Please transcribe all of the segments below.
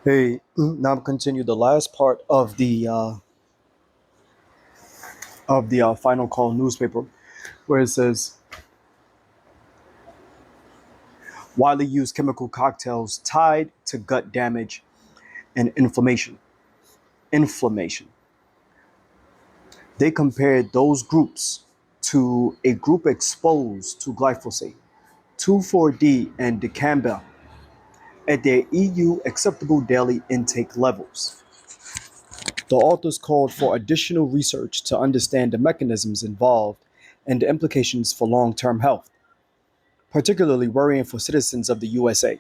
Hey, now I'm continue the last part of the final call newspaper, where it says widely used chemical cocktails tied to gut damage and inflammation. Inflammation. They compared those groups to a group exposed to glyphosate, 2,4-D, and dicamba at their EU acceptable daily intake levels. The authors called for additional research to understand the mechanisms involved and the implications for long-term health, particularly worrying for citizens of the USA.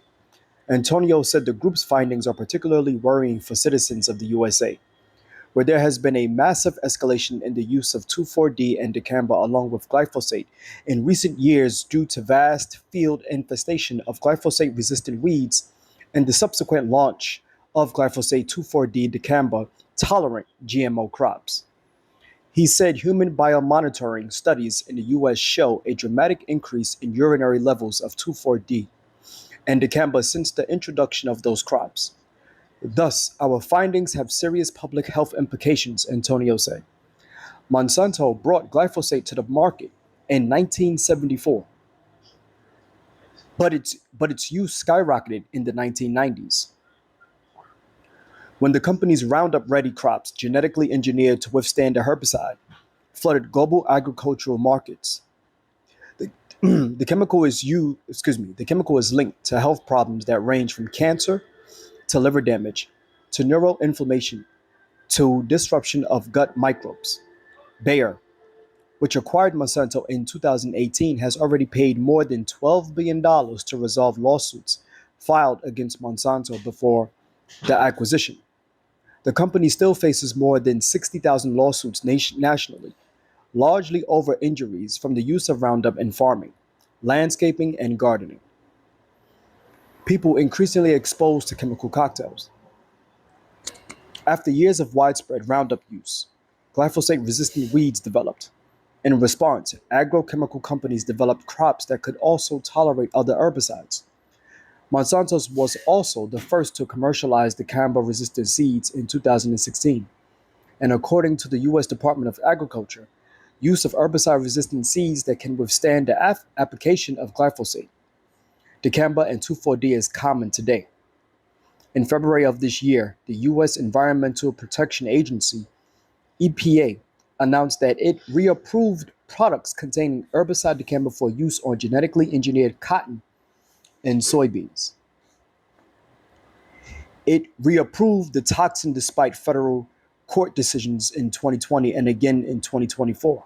Antonio said the group's findings are particularly worrying for citizens of the USA, where there has been a massive escalation in the use of 2,4-D and dicamba along with glyphosate in recent years due to vast field infestation of glyphosate-resistant weeds and the subsequent launch of glyphosate 2,4-D dicamba tolerant GMO crops. He said human biomonitoring studies in the US show a dramatic increase in urinary levels of 2,4-D and dicamba since the introduction of those crops. Thus, our findings have serious public health implications, Antonio said. Monsanto brought glyphosate to the market in 1974, but its use skyrocketed in the 1990s when the company's Roundup Ready crops, genetically engineered to withstand the herbicide, flooded global agricultural markets. The, the chemical is the chemical is linked to health problems that range from cancer to liver damage to neuroinflammation to disruption of gut microbes. Bayer, which acquired Monsanto in 2018, has already paid more than $12 billion to resolve lawsuits filed against Monsanto before the acquisition. The company still faces more than 60,000 lawsuits nationally, largely over injuries from the use of Roundup in farming, landscaping, and gardening. People increasingly exposed to chemical cocktails. After years of widespread Roundup use, glyphosate resistant weeds developed. In response, agrochemical companies developed crops that could also tolerate other herbicides. Monsanto's was also the first to commercialize dicamba resistant seeds in 2016. And according to the US Department of Agriculture, use of herbicide resistant seeds that can withstand the application of glyphosate, dicamba, and 2,4-D is common today. In February of this year, the US Environmental Protection Agency, EPA, announced that it reapproved products containing herbicide dicamba for use on genetically engineered cotton and soybeans. It reapproved the toxin despite federal court decisions in 2020 and again in 2024,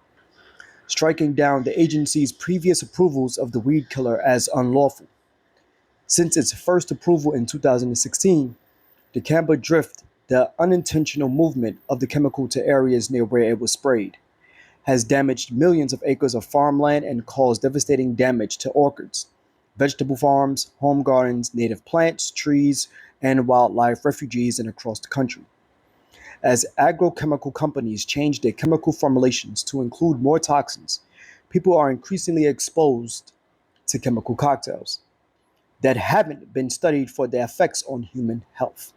striking down the agency's previous approvals of the weed killer as unlawful. Since its first approval in 2016, dicamba drift, the unintentional movement of the chemical to areas near where it was sprayed, has damaged millions of acres of farmland and caused devastating damage to orchards, vegetable farms, home gardens, native plants, trees, and wildlife refuges and across the country. As agrochemical companies change their chemical formulations to include more toxins, people are increasingly exposed to chemical cocktails that haven't been studied for their effects on human health.